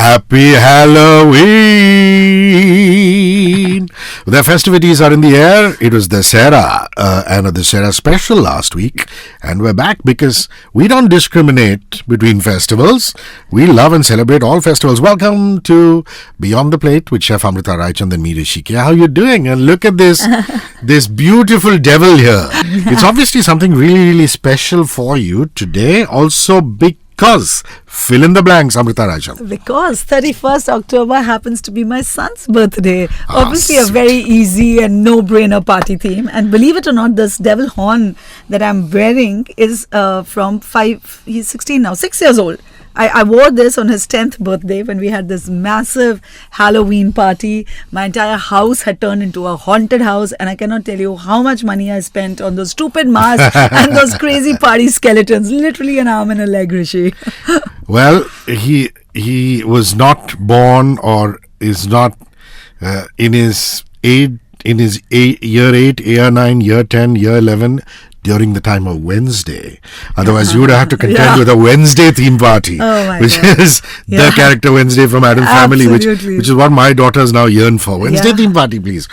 Happy Halloween! The festivities are in the air. It was Dussehra and a Dussehra special last week. And we're back because we don't discriminate between festivals. We love and celebrate all festivals. Welcome to Beyond the Plate with Chef Amrita, Raichand and me, Hrishi. How are you doing? And look at this, this beautiful devil here. It's obviously something really, really special for you today. Also because, fill in the blanks, Amrita, Raichand. Because 31st October happens to be my son's birthday. Obviously a very easy and no-brainer party theme. And believe it or not, this devil horn that I'm wearing is from 5, he's 16 now, 6 years old. I wore this on his 10th birthday when we had this massive Halloween party. My entire house had turned into a haunted house, and I cannot tell you how much money I spent on those stupid masks and those crazy party skeletons. Literally an arm and a leg, Hrishi. Well, he was not born or is not in his year 8, year 9, year 10, year 11 during the time of Wednesday. Otherwise, you would have to contend with a Wednesday theme party, which is the character Wednesday from Adam Family, which is what my daughters now yearn for. Wednesday theme party, please.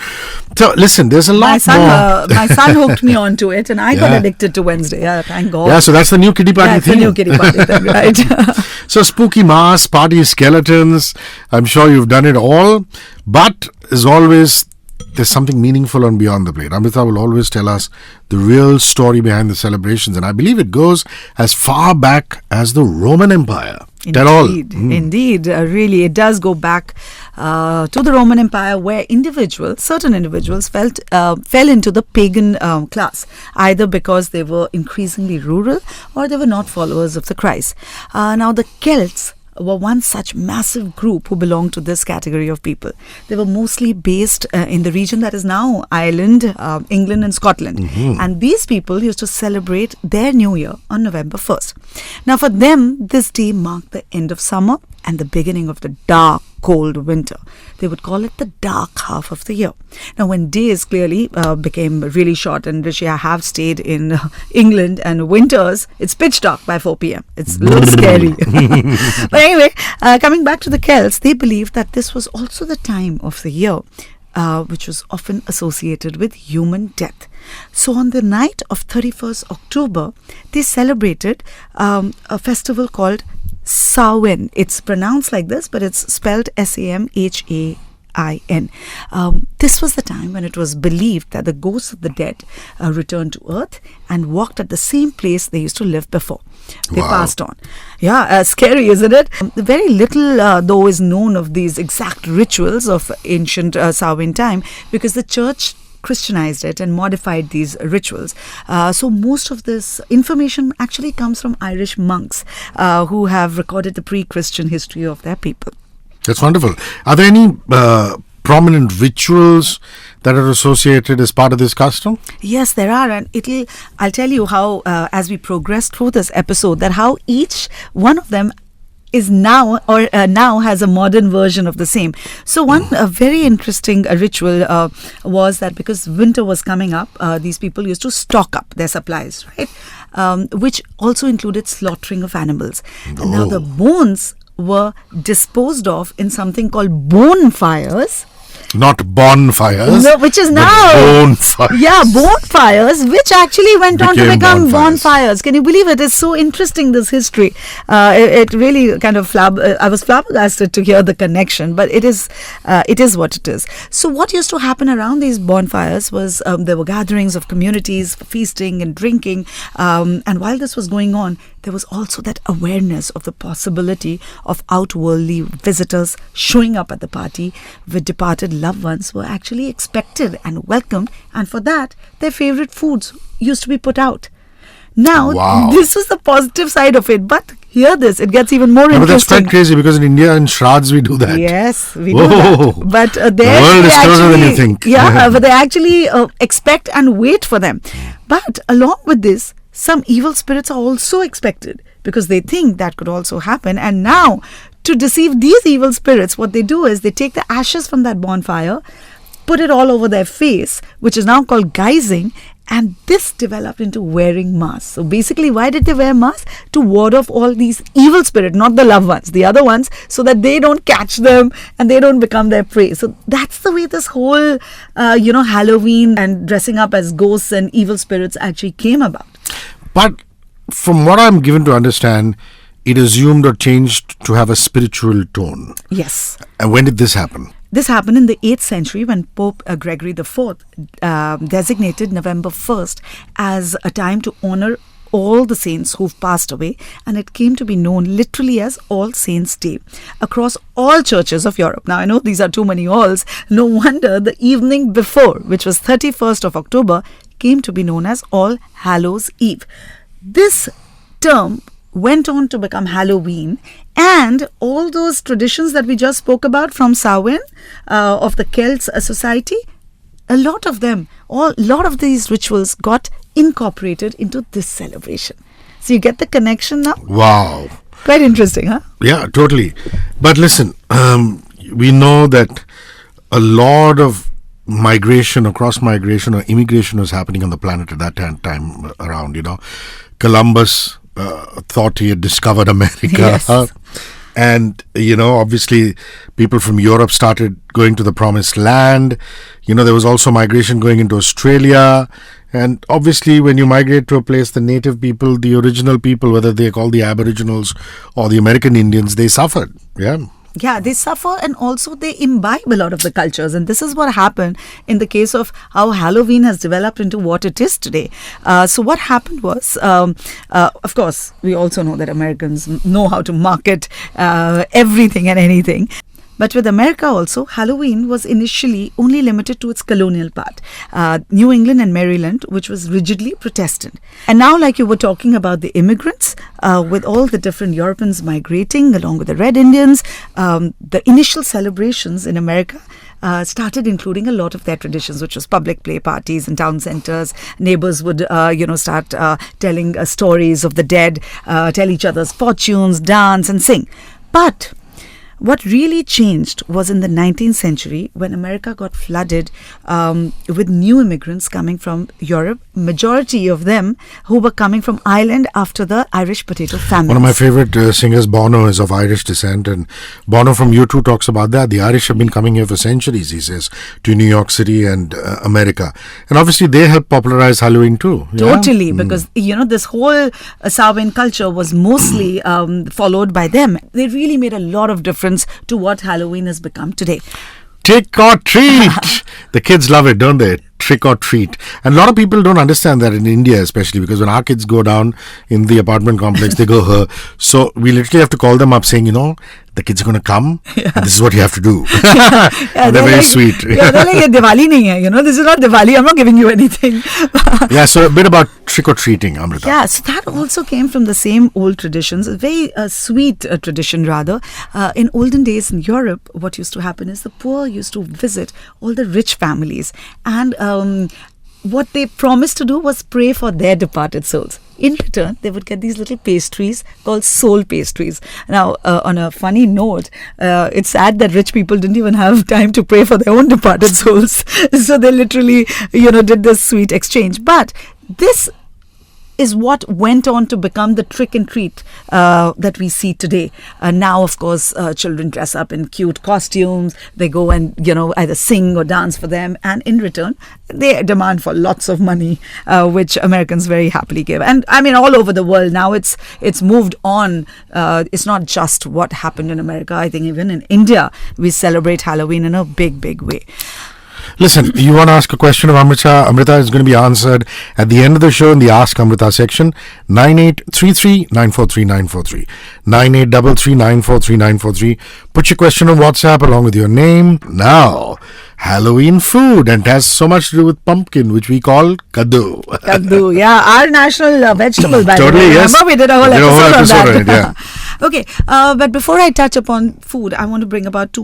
So, listen, there's a lot more. My son hooked me onto it, and I got addicted to Wednesday. Yeah, thank God. Yeah, so that's the new kiddie party thing. The new kiddie party thing, right? So, spooky masks, party skeletons. I'm sure you've done it all. But, as always, there's something meaningful on Beyond the Plate. Amrita will always tell us the real story behind the celebrations, and I believe it goes as far back as the Roman Empire. Indeed, tell all. Indeed, really, it does go back to the Roman Empire, where certain individuals fell into the pagan class, either because they were increasingly rural or they were not followers of the Christ. Now, the Celts were one such massive group who belonged to this category of people. They were mostly based in the region that is now Ireland, England and Scotland. And these people used to celebrate their new year on November 1st. Now for them, this day marked the end of summer and the beginning of the dark, cold winter. They would call it the dark half of the year. Now, when days clearly became really short, and Hrishi, I have stayed in England, and winters, it's pitch dark by 4 p.m. It's a little scary. But anyway, coming back to the Celts, they believed that this was also the time of the year which was often associated with human death. So on the night of 31st October, they celebrated a festival called Samhain. It's pronounced like this, but it's spelled Samhain. This was the time when it was believed that the ghosts of the dead returned to earth and walked at the same place they used to live before. They passed on. Yeah, scary, isn't it? Very little, though, is known of these exact rituals of ancient Samhain time, because the church Christianized it and modified these rituals. So most of this information actually comes from Irish monks who have recorded the pre-Christian history of their people. That's wonderful. Are there any prominent rituals that are associated as part of this custom? Yes, there are, and I'll tell you how, as we progress through this episode, that how each one of them is now has a modern version of the same. So one very interesting ritual was that because winter was coming up, these people used to stock up their supplies, right? Which also included slaughtering of animals. And now the bones were disposed of in something called bonfires. Not bonfires. No, which is now bonfires. Yeah, bonfires, which actually went on to become bonfires. Can you believe it? It's so interesting, this history. It really kind of I was flabbergasted to hear the connection, but it is what it is. So what used to happen around these bonfires was there were gatherings of communities for feasting and drinking, and while this was going on, there was also that awareness of the possibility of outworldly visitors showing up at the party with departed loved ones were actually expected and welcomed, and for that, their favorite foods used to be put out. Now, this is the positive side of it, but hear this, it gets even more interesting. But that's quite crazy, because in India, in Shraddhs, we do that. Yes, we do that. But the world is closer than you think. Yeah, but they actually expect and wait for them. But along with this, some evil spirits are also expected, because they think that could also happen. And now, to deceive these evil spirits, what they do is they take the ashes from that bonfire, put it all over their face, which is now called guising, And this developed into wearing masks. So basically, why did they wear masks? To ward off all these evil spirits, not the loved ones, the other ones, so that they don't catch them and they don't become their prey. So that's the way this whole, Halloween and dressing up as ghosts and evil spirits actually came about. But from what I'm given to understand, it assumed or changed to have a spiritual tone. Yes. And when did this happen? This happened in the 8th century when Pope Gregory IV designated November 1st as a time to honor all the saints who've passed away, and it came to be known literally as All Saints' Day across all churches of Europe. Now, I know these are too many alls. No wonder the evening before, which was 31st of October, came to be known as All Hallows' Eve. This term went on to become Halloween, and all those traditions that we just spoke about from Samhain of the Celts society, a lot of these rituals got incorporated into this celebration. So you get the connection now? Wow. Quite interesting, huh? Yeah, totally. But listen, we know that a lot of migration or cross-migration or immigration was happening on the planet at that time around, Columbus thought he had discovered America. Yes. And, obviously people from Europe started going to the promised land. There was also migration going into Australia. And obviously when you migrate to a place, the native people, the original people, whether they're called the Aboriginals or the American Indians, they suffered. Yeah. Yeah, they suffer, and also they imbibe a lot of the cultures. And this is what happened in the case of how Halloween has developed into what it is today. So what happened was, of course, we also know that Americans know how to market everything and anything. But with America also, Halloween was initially only limited to its colonial part, New England and Maryland, which was rigidly Protestant. And now, like you were talking about the immigrants, with all the different Europeans migrating along with the Red Indians, the initial celebrations in America started including a lot of their traditions, which was public play parties in town centers. Neighbors would, start telling stories of the dead, tell each other's fortunes, dance and sing. But what really changed was in the 19th century when America got flooded with new immigrants coming from Europe, majority of them who were coming from Ireland after the Irish potato famine. One of my favorite singers, Bono, is of Irish descent, and Bono from U2 talks about that. The Irish have been coming here for centuries, he says, to New York City and America. And obviously they helped popularize Halloween too. Yeah? Totally, because, this whole Samhain culture was mostly followed by them. They really made a lot of difference to what Halloween has become today. Trick or treat! The kids love it, don't they? Trick or treat. And a lot of people don't understand that in India, especially because when our kids go down in the apartment complex, they go her. So we literally have to call them up saying, the kids are going to come. Yeah. And this is what you have to do. And they're very sweet. Yeah, they're like, Diwali nahi hai, this is not Diwali. I'm not giving you anything. Yeah, so a bit about trick or treating, Amrita. Yeah, so that also came from the same old traditions, a very sweet tradition rather. In olden days in Europe, what used to happen is the poor used to visit all the rich families, and what they promised to do was pray for their departed souls. In return, they would get these little pastries called soul pastries. Now, on a funny note, it's sad that rich people didn't even have time to pray for their own departed souls. So they literally, did this sweet exchange. But this is what went on to become the trick and treat that we see today. Now, of course, children dress up in cute costumes. They go and, either sing or dance for them. And in return, they demand for lots of money, which Americans very happily give. And I mean, all over the world now, it's moved on. It's not just what happened in America. I think even in India, we celebrate Halloween in a big, big way. Listen, you want to ask a question of Amrita? Amrita is going to be answered at the end of the show in the Ask Amrita section. 9833-943-943. 9833-943-943. Put your question on WhatsApp along with your name. Now, Halloween food, and it has so much to do with pumpkin, which we call kaddu. Kaddu, yeah, our national vegetable. By Totally, the way. yes. Remember, we did a whole episode on that. Yeah. Okay, but before I touch upon food, I want to bring about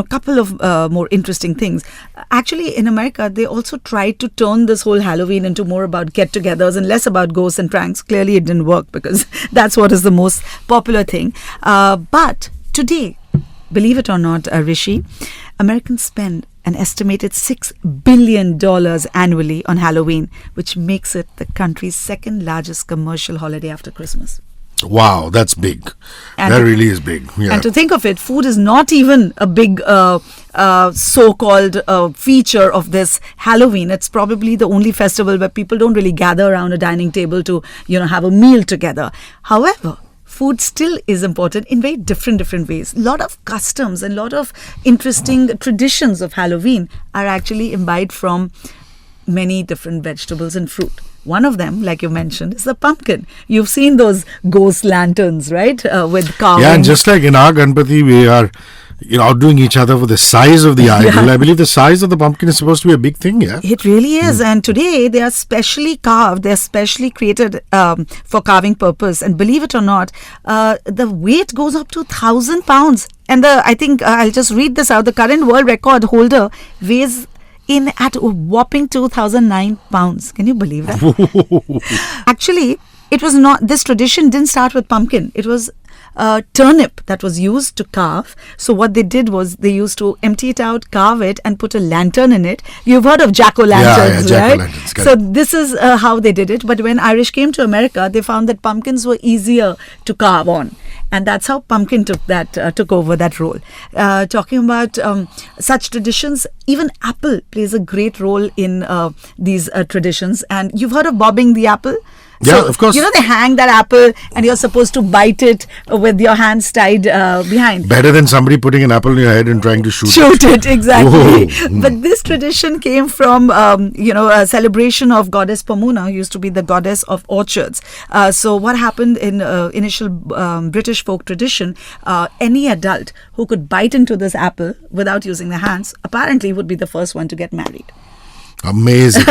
couple of more interesting things. Actually, in America, they also tried to turn this whole Halloween into more about get-togethers and less about ghosts and pranks. Clearly, it didn't work because that's what is the most popular thing. But today, believe it or not, Hrishi, Americans spend an estimated $6 billion annually on Halloween, which makes it the country's second largest commercial holiday after Christmas. Wow, that's big. And That really is big. Yeah. And to think of it, food is not even a big so-called feature of this Halloween. It's probably the only festival where people don't really gather around a dining table to, have a meal together. However, food still is important in very different ways. A lot of customs and a lot of interesting traditions of Halloween are actually imbibed from many different vegetables and fruit. One of them, like you mentioned, is the pumpkin. You've seen those ghost lanterns, right? With carving. Yeah, and just like in our Ganpati, we are outdoing each other for the size of the idol. I believe the size of the pumpkin is supposed to be a big thing, yeah? It really is. And today they are specially carved. They're specially created for carving purpose. And believe it or not, the weight goes up to 1,000 pounds. And I think I'll just read this out. The current world record holder weighs in at a whopping 2,009 pounds. Can you believe that? Actually, it was not, this tradition didn't start with pumpkin. It was turnip that was used to carve. So what they did was they used to empty it out, carve it, and put a lantern in it. You've heard of jack-o'-lanterns, right? Jack-o'-lanterns, so this is how they did it. But when Irish came to America, they found that pumpkins were easier to carve on. And that's how pumpkin took over that role. Talking about such traditions, even apple plays a great role in these traditions. And you've heard of bobbing the apple? Yeah, of course. They hang that apple and you're supposed to bite it with your hands tied behind. Better than somebody putting an apple in your head and trying to shoot it, exactly. Whoa. But this tradition came from, a celebration of goddess Pomona, who used to be the goddess of orchards. So what happened in initial British folk tradition, any adult who could bite into this apple without using their hands apparently would be the first one to get married. Amazing.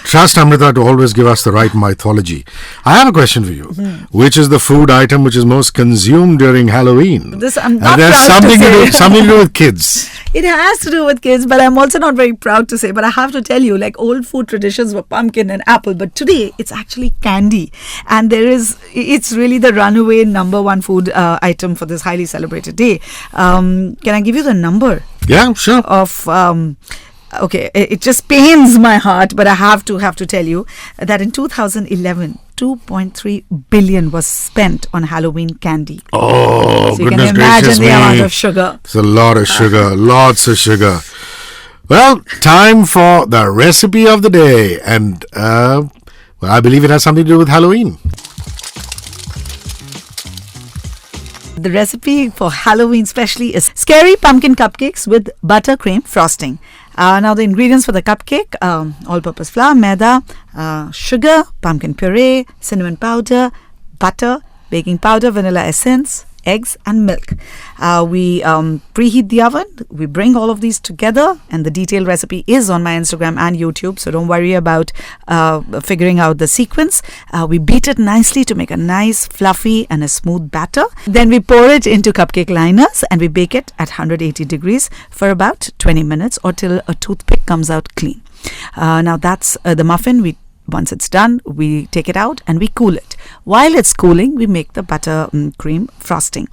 Trust Amrita to always give us the right mythology. I have a question for you. Which is the food item which is most consumed during Halloween? This I'm not and there's proud something to say. something to do with kids. It has to do with kids, but I'm also not very proud to say. But I have to tell you, like old food traditions were pumpkin and apple, but today it's actually candy. And it's really the runaway number one food item for this highly celebrated day. Can I give you the number? Yeah, sure. Of okay, it just pains my heart, but I have to tell you that in 2011, 2.3 billion was spent on Halloween candy. Oh, so goodness you can gracious imagine me. the amount of sugar. It's a lot of sugar, lots of sugar. Well, time for the recipe of the day. And I believe it has something to do with Halloween. The recipe for Halloween especially is scary pumpkin cupcakes with buttercream frosting. Now the ingredients for the cupcake, all-purpose flour, maida, sugar, pumpkin puree, cinnamon powder, butter, baking powder, vanilla essence, eggs and milk. We preheat the oven. We bring all of these together, and the detailed recipe is on my Instagram and YouTube, so don't worry about figuring out the sequence. We beat it nicely to make a nice fluffy and a smooth batter. Then we pour it into cupcake liners and we bake it at 180 degrees for about 20 minutes or till a toothpick comes out clean. Now that's the muffin. Once it's done, we take it out and we cool it. While it's cooling, we make the butter cream frosting.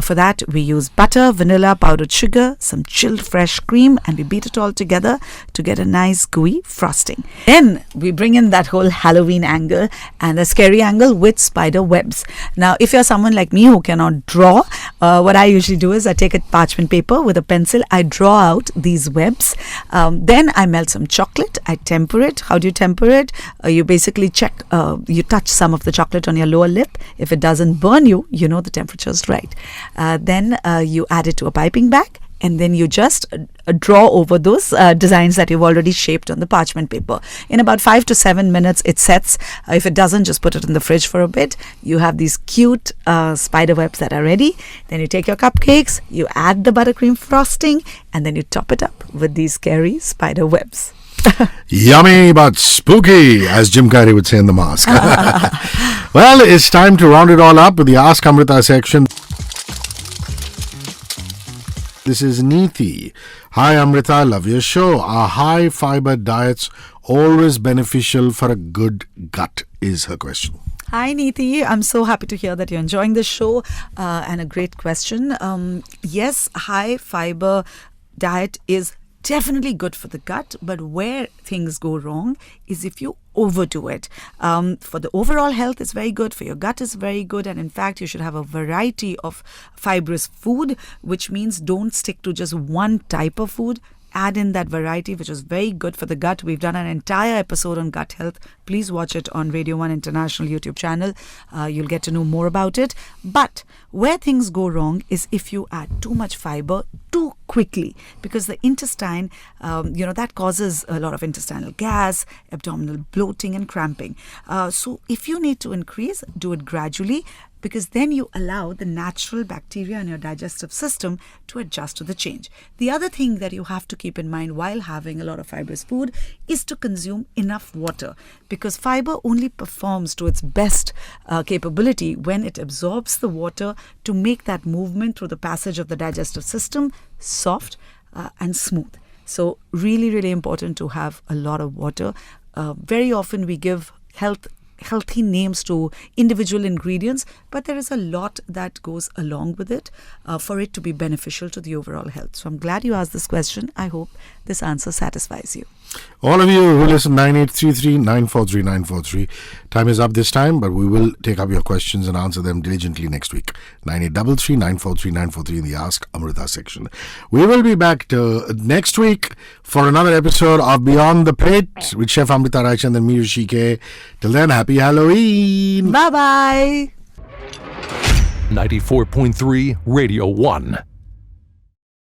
For that, we use butter, vanilla, powdered sugar, some chilled fresh cream, and we beat it all together to get a nice gooey frosting. Then we bring in that whole Halloween angle and the scary angle with spider webs. Now, if you're someone like me who cannot draw, what I usually do is I take a parchment paper with a pencil, I draw out these webs. Then I melt some chocolate, I temper it. How do you temper it? You basically check, you touch some of the chocolate on your lower lip. If it doesn't burn you, you know the temperature is right. Then you add it to a piping bag, and then you just draw over those designs that you've already shaped on the parchment paper. In about 5 to 7 minutes, it sets. If it doesn't, just put it in the fridge for a bit. You have these cute spider webs that are ready. Then you take your cupcakes, you add the buttercream frosting, and then you top it up with these scary spider webs. Yummy but spooky, as Jim Carrey would say in The Mask. Well, it's time to round it all up with the Ask Amrita section. This is Neeti. Hi Amrita, love your show. Are high fiber diets always beneficial for a good gut, is her question. Hi Neeti, I'm so happy to hear that you're enjoying this show and a great question. Yes, high fiber diet is definitely good for the gut, but where things go wrong is if you overdo it. For the overall health, it's very good. For your gut, it's very good. And in fact, you should have a variety of fibrous food, which means don't stick to just one type of food. Add in that variety, which is very good for the gut. We've done an entire episode on gut health. Please watch it on Radio 1 International YouTube channel. You'll get to know more about it. But where things go wrong is if you add too much fiber too quickly, because the intestine, that causes a lot of intestinal gas, abdominal bloating and cramping. So if you need to increase, do it gradually, because then you allow the natural bacteria in your digestive system to adjust to the change. The other thing that you have to keep in mind while having a lot of fibrous food is to consume enough water, because fiber only performs to its best capability when it absorbs the water to make that movement through the passage of the digestive system soft and smooth. So really, really important to have a lot of water. Very often we give healthy names to individual ingredients, but there is a lot that goes along with it for it to be beneficial to the overall health. So I'm glad you asked this question. I hope this answer satisfies you. All of you who listen, 9833-943-943. Time is up this time, but we will take up your questions and answer them diligently next week. 9833-943-943 in the Ask Amrita section. We will be back next week for another episode of Beyond the Plate with Chef Amrita, Raichand and me, Hrishi. Till then, happy Halloween. Bye-bye. 94.3 Radio 1.